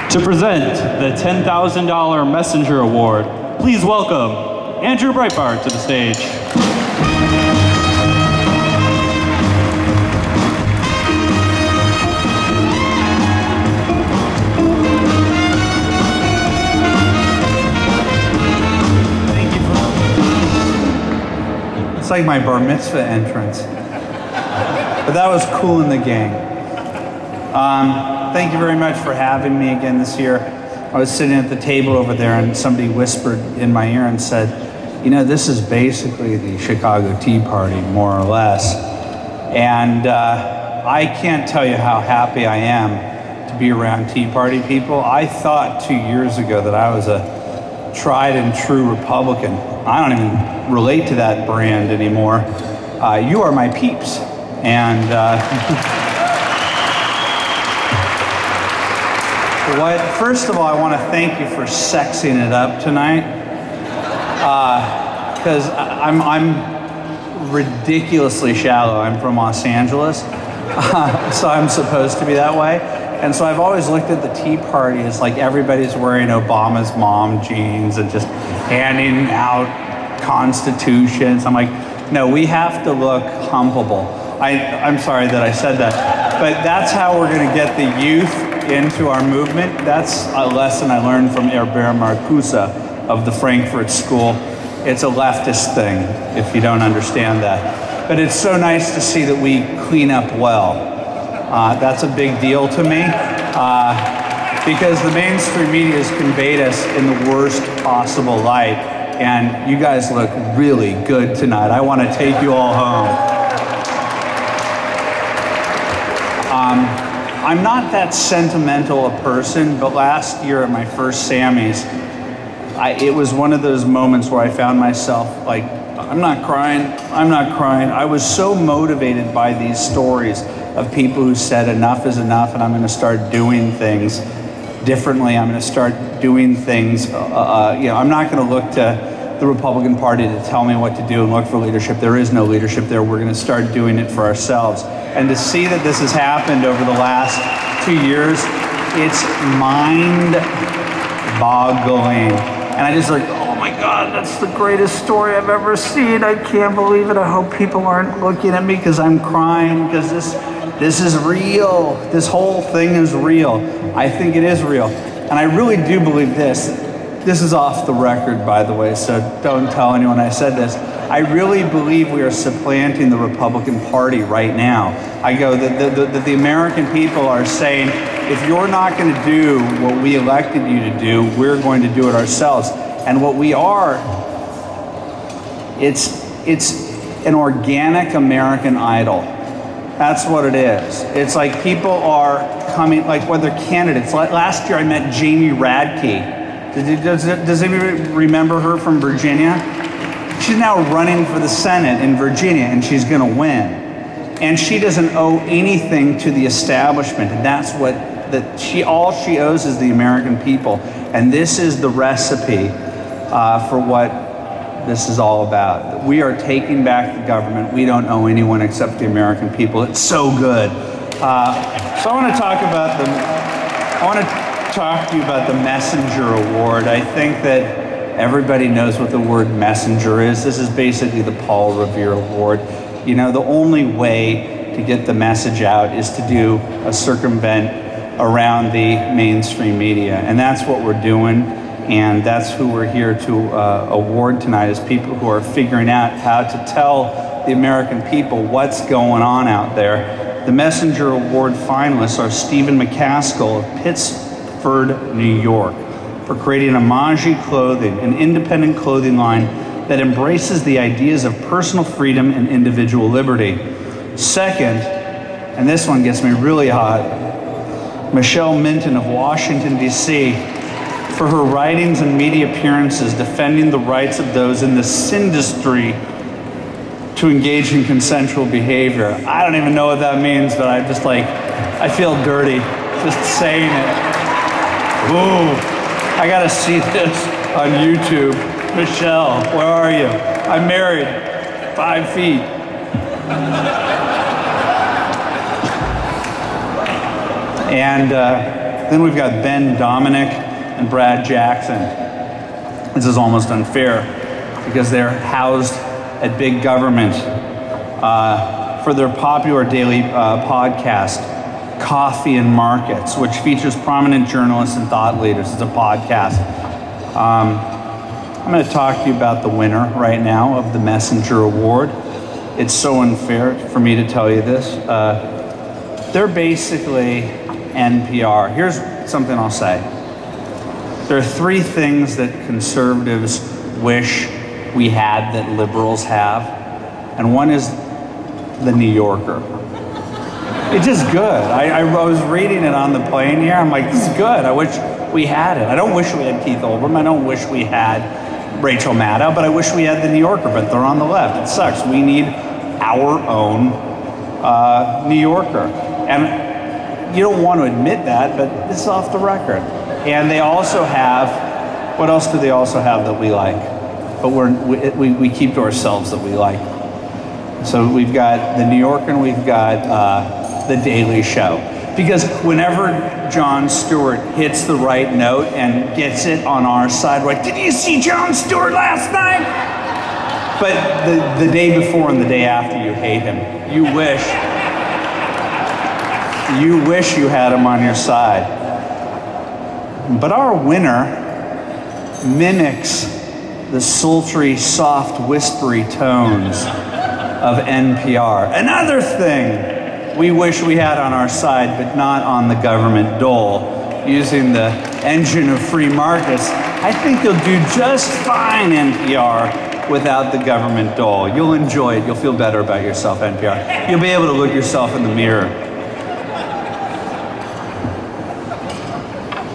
To present the $10,000 Messenger Award, please welcome Andrew Breitbart to the stage. Thank you. It's like my bar mitzvah entrance. But that was cool in the gang. Thank you very much for having me again this year. I was sitting at the table over there and somebody whispered in my ear and said, you know, this is basically the Chicago Tea Party, more or less. And I can't tell you how happy I am to be around Tea Party people. I thought 2 years ago that I was a tried and true Republican. I don't even relate to that brand anymore. You are my peeps. And first of all, I want to thank you for sexing it up tonight, because I'm ridiculously shallow. I'm from Los Angeles, so I'm supposed to be that way. And so I've always looked at the Tea Party as like everybody's wearing Obama's mom jeans and just handing out constitutions. I'm like, no, we have to look humpable. I'm sorry that I said that, but that's how we're going to get the youth into our movement. That's a lesson I learned from Herbert Marcuse of the Frankfurt School. It's a leftist thing, if you don't understand that. But it's so nice to see that we clean up well. That's a big deal to me, because the mainstream media has conveyed us in the worst possible light, and you guys look really good tonight. I want to take you all home. I'm not that sentimental a person, but last year at my first Sammie's, it was one of those moments where I found myself like, I'm not crying, I'm not crying. I was so motivated by these stories of people who said enough is enough and I'm going to start doing things differently. I'm going to start doing things, you know, I'm not going to look to the Republican Party to tell me what to do and look for leadership. There is no leadership there. We're going to start doing it for ourselves. And to see that this has happened over the last 2 years, it's mind-boggling. And I just like, oh my God, that's the greatest story I've ever seen. I can't believe it. I hope people aren't looking at me because I'm crying, because this is real. This whole thing is real. I think it is real. And I really do believe this. This is off the record, by the way, so don't tell anyone I said this. I really believe we are supplanting the Republican Party right now. I go that the American people are saying, if you're not going to do what we elected you to do, we're going to do it ourselves. And what we are, it's an organic American Idol. That's what it is. It's like people are coming, like whether candidates. Like last year I met Jamie Radke. Does anybody remember her from Virginia? She's now running for the Senate in Virginia, and she's going to win. And she doesn't owe anything to the establishment, and that's what all she owes is the American people. And this is the recipe for what this is all about. We are taking back the government. We don't owe anyone except the American people. It's so good. So I want to talk about to you about the Messenger Award. I think that everybody knows what the word messenger is. This is basically the Paul Revere Award. You know, the only way to get the message out is to do a circumvent around the mainstream media. And that's what we're doing. And that's who we're here to award tonight, is people who are figuring out how to tell the American people what's going on out there. The Messenger Award finalists are Stephen McCaskill of Pittsford, New York, for creating Amaji Clothing, an independent clothing line that embraces the ideas of personal freedom and individual liberty. Second, and this one gets me really hot, Michelle Minton of Washington, D.C., for her writings and media appearances defending the rights of those in this industry to engage in consensual behavior. I don't even know what that means, but I just like, I feel dirty just saying it. Ooh, I gotta see this on YouTube. Michelle, where are you? I'm married, 5 feet. And Then we've got Ben Dominic and Brad Jackson. This is almost unfair because they're housed at big government for their popular daily podcast, Coffee and Markets, which features prominent journalists and thought leaders. It's a podcast. I'm going to talk to you about the winner right now of the Messenger Award. It's so unfair for me to tell you this. They're basically NPR. Here's something I'll say. There are three things that conservatives wish we had that liberals have, and one is the New Yorker. It's just good. I was reading it on the plane here. I'm like, this is good. I wish we had it. I don't wish we had Keith Olbermann. I don't wish we had Rachel Maddow, but I wish we had the New Yorker, but they're on the left. It sucks. We need our own New Yorker. And you don't want to admit that, but this is off the record. And they also have, what else do they also have that we like? But we keep to ourselves that we like. So we've got the New Yorker and we've got the Daily Show. Because whenever Jon Stewart hits the right note and gets it on our side, like, did you see Jon Stewart last night? But the day before and the day after, you hate him. You wish you had him on your side. But our winner mimics the sultry, soft, whispery tones of NPR. Another thing we wish we had on our side, but not on the government dole, using the engine of free markets. I think you'll do just fine, NPR, without the government dole. You'll enjoy it. You'll feel better about yourself, NPR. You'll be able to look yourself in the mirror.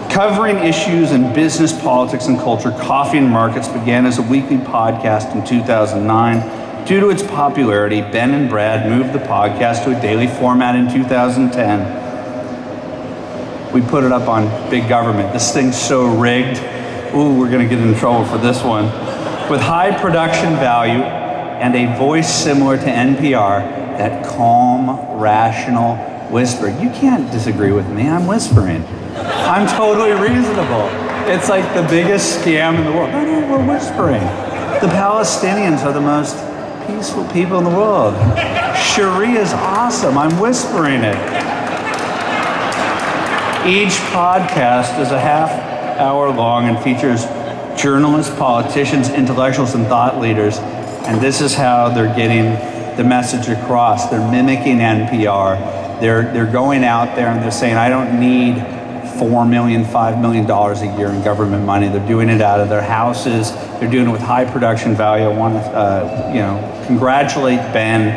Covering issues in business, politics, and culture, Coffee and Markets began as a weekly podcast in 2009. Due to its popularity, Ben and Brad moved the podcast to a daily format in 2010. We put it up on big government. This thing's so rigged. Ooh, we're going to get in trouble for this one. With high production value and a voice similar to NPR, that calm, rational whisper. You can't disagree with me. I'm whispering. I'm totally reasonable. It's like the biggest scam in the world. No, we're whispering. The Palestinians are the most peaceful people in the world. Sharia is awesome. I'm whispering it. Each podcast is a half hour long and features journalists, politicians, intellectuals, and thought leaders. And this is how they're getting the message across. They're mimicking NPR. They're going out there and they're saying, I don't need $4 million, $5 million a year in government money. They're doing it out of their houses. They're doing it with high production value. I want to, congratulate Ben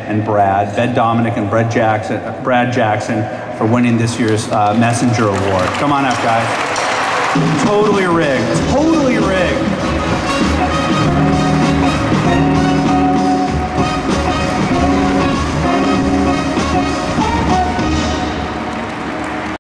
and Brad, Ben Dominic and Brad Jackson for winning this year's Messenger Award. Come on up, guys. Totally rigged. Totally rigged.